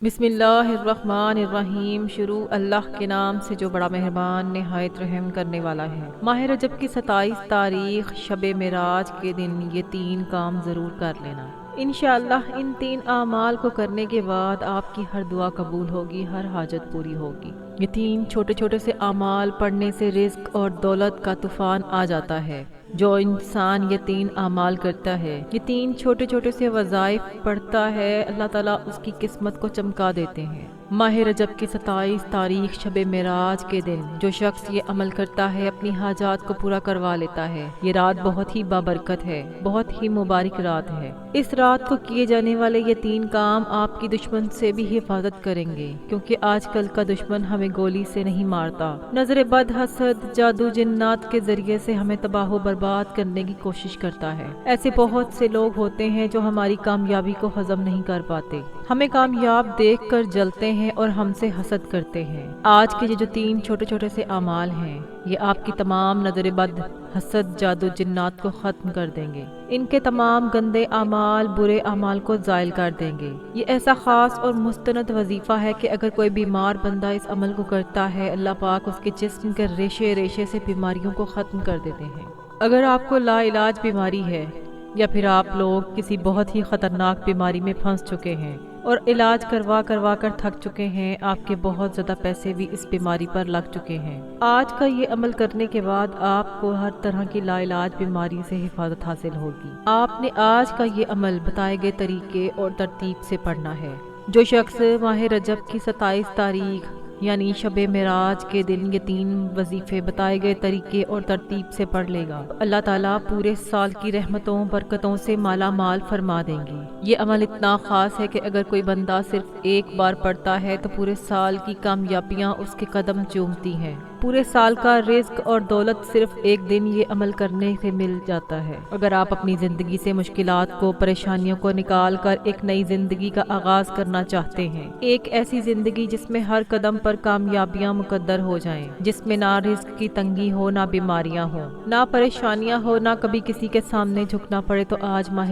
بسم اللہ الرحمن الرحیم۔ شروع اللہ کے نام سے جو بڑا مہربان نہایت رحم کرنے والا ہے۔ ماہ رجب کی 27 تاریخ شب معراج کے دن یہ 3 کام ضرور کر لینا۔ انشاءاللہ ان 3 اعمال کو کرنے کے بعد آپ کی ہر دعا قبول ہوگی، ہر حاجت پوری ہوگی۔ یہ 3 چھوٹے چھوٹے سے اعمال پڑھنے سے رزق اور دولت کا طوفان آ جاتا ہے۔ جو انسان یہ 3 اعمال کرتا ہے، یہ 3 چھوٹے چھوٹے سے وظائف پڑھتا ہے، اللہ تعالیٰ اس کی قسمت کو چمکا دیتے ہیں۔ ماہ رجب کی 27 تاریخ شب معراج کے دن جو شخص یہ عمل کرتا ہے اپنی حاجات کو پورا کروا لیتا ہے۔ یہ رات بہت ہی بابرکت ہے، بہت ہی مبارک رات ہے۔ اس رات کو کیے جانے والے یہ 3 کام آپ کی دشمن سے بھی حفاظت کریں گے، کیونکہ آج کل کا دشمن ہمیں گولی سے نہیں مارتا، نظر بد، حسد، جادو، جنات کے ذریعے سے ہمیں تباہ و برباد کرنے کی کوشش کرتا ہے۔ ایسے بہت سے لوگ ہوتے ہیں جو ہماری کامیابی کو ہضم نہیں کر پاتے، ہمیں کامیاب دیکھ کر جلتے ہیں اور ہم سے حسد کرتے ہیں۔ آج کے یہ جو 3 چھوٹے چھوٹے سے اعمال ہیں، یہ آپ کی تمام نظر بد، حسد، جادو، جنات کو ختم کر دیں گے۔ ان کے تمام گندے اعمال، برے اعمال کو زائل کر دیں گے۔ یہ ایسا خاص اور مستند وظیفہ ہے کہ اگر کوئی بیمار بندہ اس عمل کو کرتا ہے، اللہ پاک اس کے جسم کے ریشے ریشے سے بیماریوں کو ختم کر دیتے ہیں۔ اگر آپ کو لا علاج بیماری ہے یا پھر آپ لوگ کسی بہت ہی خطرناک بیماری میں پھنس چکے ہیں اور علاج کروا کر تھک چکے ہیں، آپ کے بہت زیادہ پیسے بھی اس بیماری پر لگ چکے ہیں، آج کا یہ عمل کرنے کے بعد آپ کو ہر طرح کی لا علاج بیماری سے حفاظت حاصل ہوگی۔ آپ نے آج کا یہ عمل بتائے گئے طریقے اور ترتیب سے پڑھنا ہے۔ جو شخص ماہ رجب کی 27 تاریخ یعنی شب معراج کے دن یہ 3 وظیفے بتائے گئے طریقے اور ترتیب سے پڑھ لے گا، اللہ تعالیٰ پورے سال کی رحمتوں برکتوں سے مالا مال فرما دیں گے۔ یہ عمل اتنا خاص ہے کہ اگر کوئی بندہ صرف ایک بار پڑھتا ہے تو پورے سال کی کامیابیاں اس کے قدم چومتی ہیں۔ پورے سال کا رزق اور دولت صرف ایک دن یہ عمل کرنے سے مل جاتا ہے۔ اگر آپ اپنی زندگی سے مشکلات کو، پریشانیوں کو نکال کر ایک نئی زندگی کا آغاز کرنا چاہتے ہیں، ایک ایسی زندگی جس میں ہر قدم پر کامیابیاں مقدر ہو جائیں، جس میں نہ رزق کی تنگی ہو، نہ بیماریاں ہوں، نہ پریشانیاں ہو، نہ کبھی کسی کے سامنے جھکنا پڑے، تو آج ماہ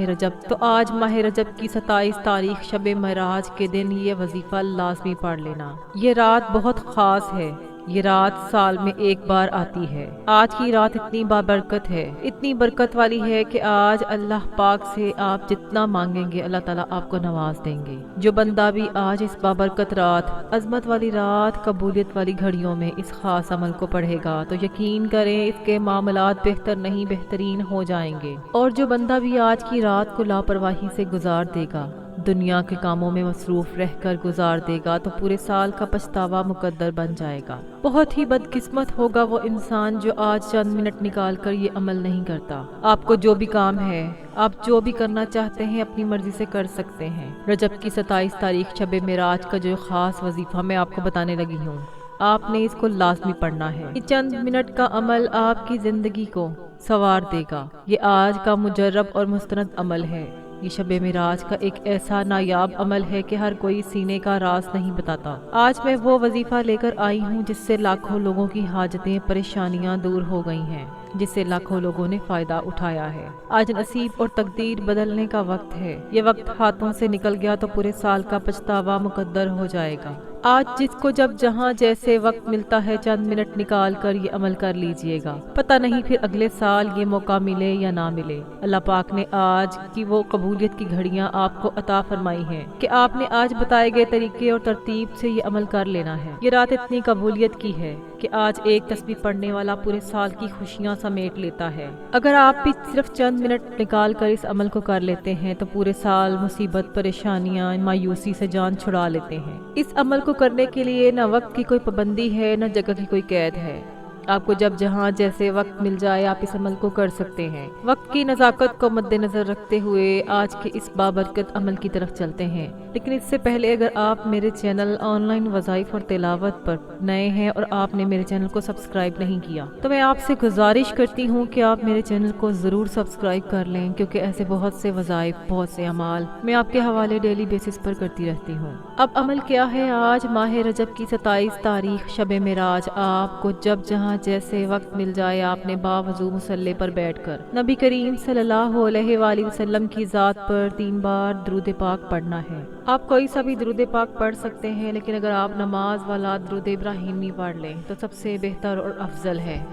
رجب کی 27 تاریخ شب معراج کے دن یہ وظیفہ لازمی پڑھ لینا۔ یہ رات بہت خاص ہے، یہ رات سال میں ایک بار آتی ہے۔ آج کی رات اتنی بابرکت ہے، اتنی برکت والی ہے کہ آج اللہ پاک سے آپ جتنا مانگیں گے اللہ تعالیٰ آپ کو نواز دیں گے۔ جو بندہ بھی آج اس بابرکت رات، عظمت والی رات، قبولیت والی گھڑیوں میں اس خاص عمل کو پڑھے گا تو یقین کریں اس کے معاملات بہتر نہیں بہترین ہو جائیں گے۔ اور جو بندہ بھی آج کی رات کو لاپرواہی سے گزار دے گا، دنیا کے کاموں میں مصروف رہ کر گزار دے گا، تو پورے سال کا پچھتاوا مقدر بن جائے گا۔ بہت ہی بدقسمت ہوگا وہ انسان جو آج چند منٹ نکال کر یہ عمل نہیں کرتا۔ آپ کو جو بھی کام ہے، آپ جو بھی کرنا چاہتے ہیں اپنی مرضی سے کر سکتے ہیں۔ رجب کی 27 تاریخ شب معراج کا جو خاص وظیفہ میں آپ کو بتانے لگی ہوں، آپ نے اس کو لازمی پڑھنا ہے۔ یہ چند منٹ کا عمل آپ کی زندگی کو سنوار دے گا۔ یہ آج کا مجرب اور مستند عمل ہے۔ یہ شب معراج کا ایک ایسا نایاب عمل ہے کہ ہر کوئی سینے کا راز نہیں بتاتا۔ آج میں وہ وظیفہ لے کر آئی ہوں جس سے لاکھوں لوگوں کی حاجتیں، پریشانیاں دور ہو گئی ہیں، جس سے لاکھوں لوگوں نے فائدہ اٹھایا ہے۔ آج نصیب اور تقدیر بدلنے کا وقت ہے۔ یہ وقت ہاتھوں سے نکل گیا تو پورے سال کا پچھتاوا مقدر ہو جائے گا۔ آج جس کو جب جہاں جیسے وقت ملتا ہے چند منٹ نکال کر یہ عمل کر لیجئے گا، پتہ نہیں پھر اگلے سال یہ موقع ملے یا نہ ملے۔ اللہ پاک نے آج کی وہ قبولیت کی گھڑیاں آپ کو عطا فرمائی ہیں کہ آپ نے آج بتائے گئے طریقے اور ترتیب سے یہ عمل کر لینا ہے۔ یہ رات اتنی قبولیت کی ہے کہ آج ایک تسبیح پڑھنے والا پورے سال کی خوشیاں سمیٹ لیتا ہے۔ اگر آپ بھی صرف چند منٹ نکال کر اس عمل کو کر لیتے ہیں تو پورے سال مصیبت، پریشانیاں، مایوسی سے جان چھڑا لیتے ہیں۔ اس عمل کو کرنے کے لیے نہ وقت کی کوئی پابندی ہے، نہ جگہ کی کوئی قید ہے۔ آپ کو جب جہاں جیسے وقت مل جائے آپ اس عمل کو کر سکتے ہیں۔ وقت کی نزاکت کو مد نظر رکھتے ہوئے آج کے اس بابرکت عمل کی طرف چلتے ہیں، لیکن اس سے پہلے اگر آپ میرے چینل آن لائن وظائف اور تلاوت پر نئے ہیں اور آپ نے میرے چینل کو سبسکرائب نہیں کیا تو میں آپ سے گزارش کرتی ہوں کہ آپ میرے چینل کو ضرور سبسکرائب کر لیں، کیونکہ ایسے بہت سے وظائف، بہت سے اعمال میں آپ کے حوالے ڈیلی بیسس پر کرتی رہتی ہوں۔ اب عمل کیا ہے؟ آج ماہ رجب کی 27 تاریخ شب معراج آپ کو جب جہاں جیسے وقت مل جائے آپ نے باوضو مصلی پر بیٹھ کر نبی کریم صلی اللہ علیہ وآلہ وسلم کی ذات پر 3 بار درود پاک پڑھنا ہے۔ آپ کوئی سا بھی درود پاک پڑھ سکتے ہیں، لیکن اگر آپ نماز والا درود ابراہیمی پڑھ لیں تو سب سے بہتر اور افضل ہے۔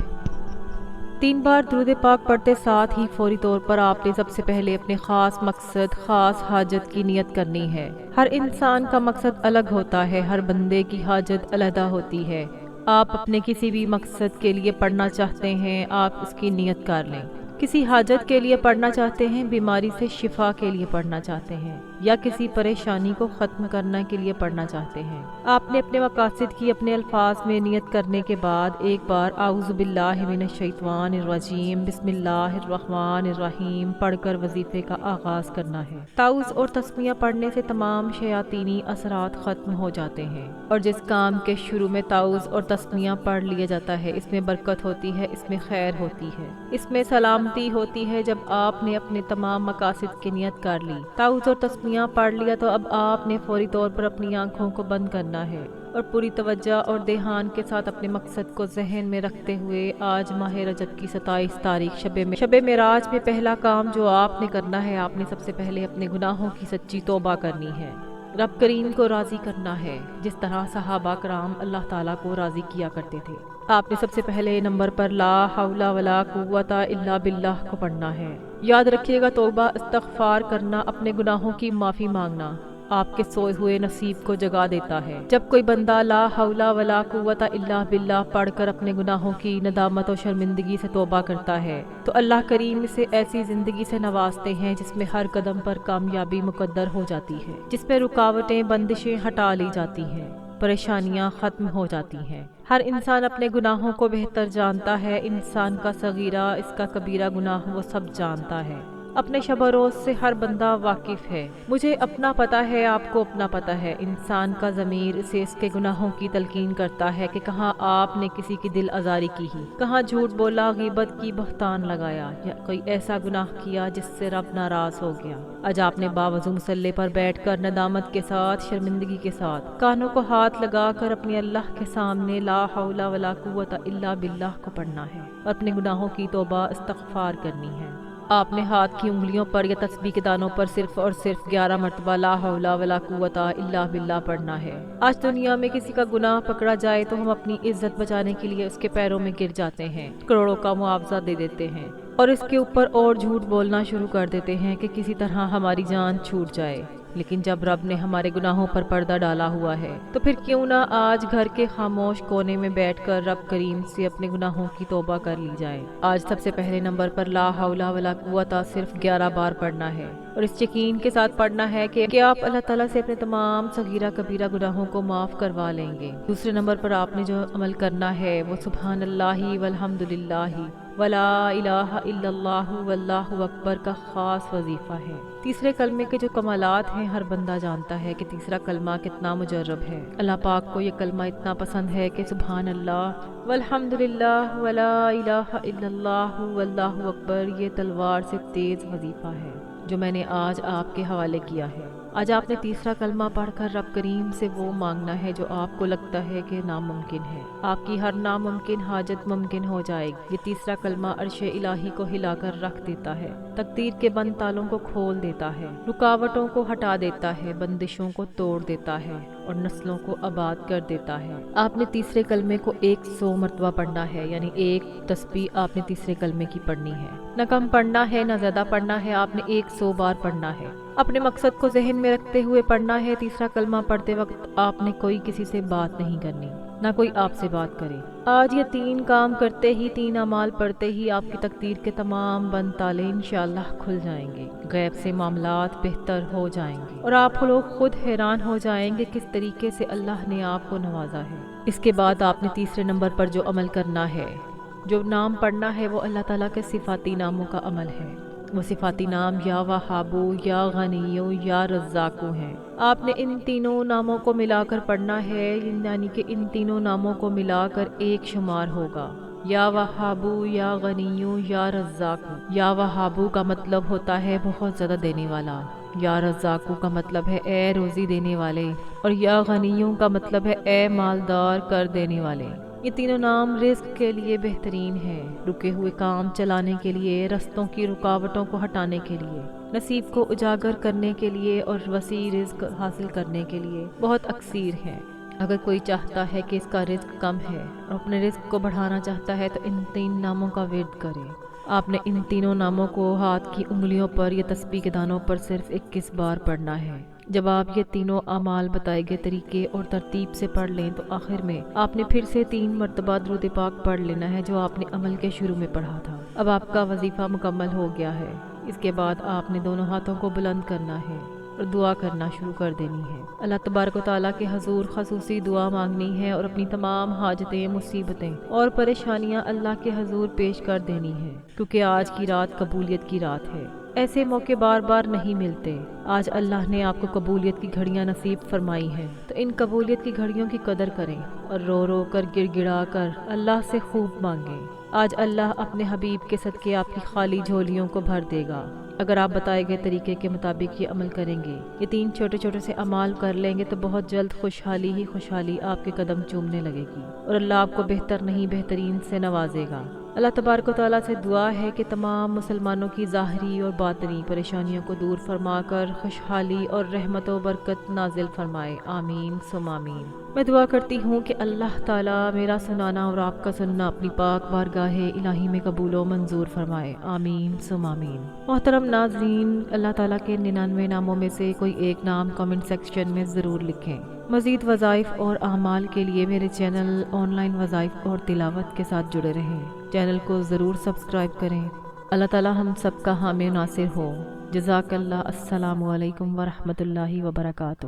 3 بار درود پاک پڑھتے ساتھ ہی فوری طور پر آپ نے سب سے پہلے اپنے خاص مقصد، خاص حاجت کی نیت کرنی ہے۔ ہر انسان کا مقصد الگ ہوتا ہے، ہر بندے کی حاجت علیحدہ ہوتی ہے۔ آپ اپنے کسی بھی مقصد کے لیے پڑھنا چاہتے ہیں، آپ اس کی نیت کر لیں۔ کسی حاجت کے لیے پڑھنا چاہتے ہیں، بیماری سے شفا کے لیے پڑھنا چاہتے ہیں، یا کسی پریشانی کو ختم کرنے کے لیے پڑھنا چاہتے ہیں۔ آپ نے اپنے مقاصد کی اپنے الفاظ میں نیت کرنے کے بعد ایک بار اعوذ باللہ من الشیطان الرجیم بسم اللہ الرحمن الرحیم پڑھ کر وظیفے کا آغاز کرنا ہے۔ تعوذ اور تسمیہ پڑھنے سے تمام شیاطینی اثرات ختم ہو جاتے ہیں، اور جس کام کے شروع میں تعوذ اور تسمیہ پڑھ لیا جاتا ہے اس میں برکت ہوتی ہے، اس میں خیر ہوتی ہے، اس میں سلامتی ہوتی ہے۔ جب آپ نے اپنے تمام مقاصد کی نیت کر لی، تعوذ اور تسمیہ پڑھ لیا، تو اب آپ نے فوری طور پر اپنی آنکھوں کو بند کرنا ہے اور پوری توجہ اور دھیان کے ساتھ اپنے مقصد کو ذہن میں رکھتے ہوئے آج ماہ رجب کی 27 تاریخ شب معراج میں پہلا کام جو آپ نے کرنا ہے، آپ نے سب سے پہلے اپنے گناہوں کی سچی توبہ کرنی ہے، رب کریم کو راضی کرنا ہے، جس طرح صحابہ کرام اللہ تعالیٰ کو راضی کیا کرتے تھے۔ آپ نے سب سے پہلے نمبر پر لا حول ولا قوت الا باللہ کو پڑھنا ہے۔ یاد رکھیے گا، توبہ استغفار کرنا، اپنے گناہوں کی معافی مانگنا آپ کے سوئے ہوئے نصیب کو جگا دیتا ہے۔ جب کوئی بندہ لا حول ولا قوت الا باللہ پڑھ کر اپنے گناہوں کی ندامت و شرمندگی سے توبہ کرتا ہے تو اللہ کریم اسے ایسی زندگی سے نوازتے ہیں جس میں ہر قدم پر کامیابی مقدر ہو جاتی ہے، جس میں رکاوٹیں، بندشیں ہٹا لی جاتی ہیں، پریشانیاں ختم ہو جاتی ہیں۔ ہر انسان اپنے گناہوں کو بہتر جانتا ہے، انسان کا صغیرہ، اس کا کبیرہ گناہ وہ سب جانتا ہے۔ اپنے شب و روز سے ہر بندہ واقف ہے۔ مجھے اپنا پتہ ہے، آپ کو اپنا پتہ ہے۔ انسان کا ضمیر اسے اس کے گناہوں کی تلقین کرتا ہے کہ کہاں آپ نے کسی کی دل آزاری کی ہی، کہاں جھوٹ بولا، غیبت کی، بہتان لگایا، یا کوئی ایسا گناہ کیا جس سے رب ناراض ہو گیا۔ آج آپ نے باوضو مصلی پر بیٹھ کر ندامت کے ساتھ، شرمندگی کے ساتھ کانوں کو ہاتھ لگا کر اپنے اللہ کے سامنے لا حول ولا قوت الا باللہ کو پڑھنا ہے اور اپنے گناہوں کی توبہ استغفار کرنی ہے۔ آپ نے ہاتھ کی انگلیوں پر یا تسبیح کے دانوں پر صرف اور صرف 11 مرتبہ لا حول ولا قوت الا باللہ پڑھنا ہے۔ آج دنیا میں کسی کا گناہ پکڑا جائے تو ہم اپنی عزت بچانے کے لیے اس کے پیروں میں گر جاتے ہیں، کروڑوں کا معاوضہ دے دیتے ہیں اور اس کے اوپر اور جھوٹ بولنا شروع کر دیتے ہیں کہ کسی طرح ہماری جان چھوٹ جائے۔ لیکن جب رب نے ہمارے گناہوں پر پردہ ڈالا ہوا ہے تو پھر کیوں نہ آج گھر کے خاموش کونے میں بیٹھ کر رب کریم سے اپنے گناہوں کی توبہ کر لی جائے۔ آج سب سے پہلے نمبر پر لا حول ولا قوت صرف 11 بار پڑھنا ہے اور اس یقین کے ساتھ پڑھنا ہے کہ آپ اللہ تعالیٰ سے اپنے تمام صغیرہ کبیرہ گناہوں کو معاف کروا لیں گے۔ دوسرے نمبر پر آپ نے جو عمل کرنا ہے وہ سبحان اللہ والحمد للہ ولا الہ الا اللہ واللہ اکبر کا خاص وظیفہ ہے۔ تیسرے کلمے کے جو کمالات ہیں ہر بندہ جانتا ہے کہ تیسرا کلمہ کتنا مجرب ہے۔ اللہ پاک کو یہ کلمہ اتنا پسند ہے کہ سبحان اللہ والحمد للہ ولا الہ الا اللہ واللہ اکبر یہ تلوار سے تیز وظیفہ ہے جو میں نے آج آپ کے حوالے کیا ہے۔ آج آپ نے تیسرا کلمہ پڑھ کر رب کریم سے وہ مانگنا ہے جو آپ کو لگتا ہے کہ ناممکن ہے۔ آپ کی ہر ناممکن حاجت ممکن ہو جائے گی۔ یہ تیسرا کلمہ عرش الہی کو ہلا کر رکھ دیتا ہے، تقدیر کے بند تالوں کو کھول دیتا ہے، رکاوٹوں کو ہٹا دیتا ہے، بندشوں کو توڑ دیتا ہے اور نسلوں کو آباد کر دیتا ہے۔ آپ نے تیسرے کلمے کو 100 مرتبہ پڑھنا ہے، یعنی ایک تسبیح آپ نے تیسرے کلمے کی پڑھنی ہے، نہ کم پڑھنا ہے نہ زیادہ پڑھنا ہے، آپ نے 100 بار پڑھنا ہے۔ اپنے مقصد کو ذہن میں رکھتے ہوئے پڑھنا ہے۔ تیسرا کلمہ پڑھتے وقت آپ نے کوئی کسی سے بات نہیں کرنی، نہ کوئی آپ سے بات کرے۔ آج یہ 3 کام کرتے ہی، 3 اعمال پڑھتے ہی آپ کی تقدیر کے تمام بند تالے انشاءاللہ کھل جائیں گے، غیب سے معاملات بہتر ہو جائیں گے اور آپ لوگ خود حیران ہو جائیں گے کس طریقے سے اللہ نے آپ کو نوازا ہے۔ اس کے بعد آپ نے تیسرے نمبر پر جو عمل کرنا ہے، جو نام پڑھنا ہے، وہ اللہ تعالیٰ کے صفاتی ناموں کا عمل ہے۔ وہ صفاتی نام یا وہابو، یا غنیو، یا رزاقو ہیں۔ آپ نے ان تینوں ناموں کو ملا کر پڑھنا ہے، یعنی کہ ان تینوں ناموں کو ملا کر ایک شمار ہوگا، یا وہابو، یا غنیو، یا رزاقو۔ یا وہابو کا مطلب ہوتا ہے بہت زیادہ دینے والا، یا رزاقو کا مطلب ہے اے روزی دینے والے، اور یا غنیو کا مطلب ہے اے مالدار کر دینے والے۔ یہ تینوں نام رزق کے لیے بہترین ہیں، رکے ہوئے کام چلانے کے لیے، رستوں کی رکاوٹوں کو ہٹانے کے لیے، نصیب کو اجاگر کرنے کے لیے اور وسیع رزق حاصل کرنے کے لیے بہت اکثیر ہیں۔ اگر کوئی چاہتا ہے کہ اس کا رزق کم ہے اور اپنے رزق کو بڑھانا چاہتا ہے تو ان 3 ناموں کا ورد کرے۔ آپ نے ان تینوں ناموں کو ہاتھ کی انگلیوں پر یا تسبیح کے دانوں پر صرف 21 بار پڑھنا ہے۔ جب آپ یہ تینوں اعمال بتائے گئے طریقے اور ترتیب سے پڑھ لیں تو آخر میں آپ نے پھر سے 3 مرتبہ درود پاک پڑھ لینا ہے جو آپ نے عمل کے شروع میں پڑھا تھا۔ اب آپ کا وظیفہ مکمل ہو گیا ہے۔ اس کے بعد آپ نے دونوں ہاتھوں کو بلند کرنا ہے اور دعا کرنا شروع کر دینی ہے۔ اللہ تبارک و تعالیٰ کے حضور خصوصی دعا مانگنی ہے اور اپنی تمام حاجتیں، مصیبتیں اور پریشانیاں اللہ کے حضور پیش کر دینی ہے، کیونکہ آج کی رات قبولیت کی رات ہے۔ ایسے موقع بار بار نہیں ملتے۔ آج اللہ نے آپ کو قبولیت کی گھڑیاں نصیب فرمائی ہیں، تو ان قبولیت کی گھڑیوں کی قدر کریں اور رو رو کر گڑ گڑا کر اللہ سے خوب مانگیں۔ آج اللہ اپنے حبیب کے صدقے آپ کی خالی جھولیوں کو بھر دے گا۔ اگر آپ بتائے گئے طریقے کے مطابق یہ عمل کریں گے، یہ 3 چھوٹے چھوٹے سے اعمال کر لیں گے تو بہت جلد خوشحالی ہی خوشحالی آپ کے قدم چومنے لگے گی اور اللہ آپ کو بہتر نہیں بہترین سے نوازے گا۔ اللہ تبارک و تعالیٰ سے دعا ہے کہ تمام مسلمانوں کی ظاہری اور باطنی پریشانیوں کو دور فرما کر خوشحالی اور رحمت و برکت نازل فرمائے۔ آمین ثم آمین۔ میں دعا کرتی ہوں کہ اللہ تعالیٰ میرا سنانا اور آپ کا سننا اپنی پاک بارگاہ الہی میں قبول و منظور فرمائے۔ آمین ثم آمین۔ محترم ناظرین، اللہ تعالیٰ کے 99 ناموں میں سے کوئی ایک نام کمنٹ سیکشن میں ضرور لکھیں۔ مزید وظائف اور اعمال کے لیے میرے چینل آن لائن وظائف اور تلاوت کے ساتھ جڑے رہیں۔ چینل کو ضرور سبسکرائب کریں۔ اللہ تعالیٰ ہم سب کا حامی و ناصر ہو۔ جزاک اللہ۔ السلام علیکم ورحمۃ اللہ وبرکاتہ۔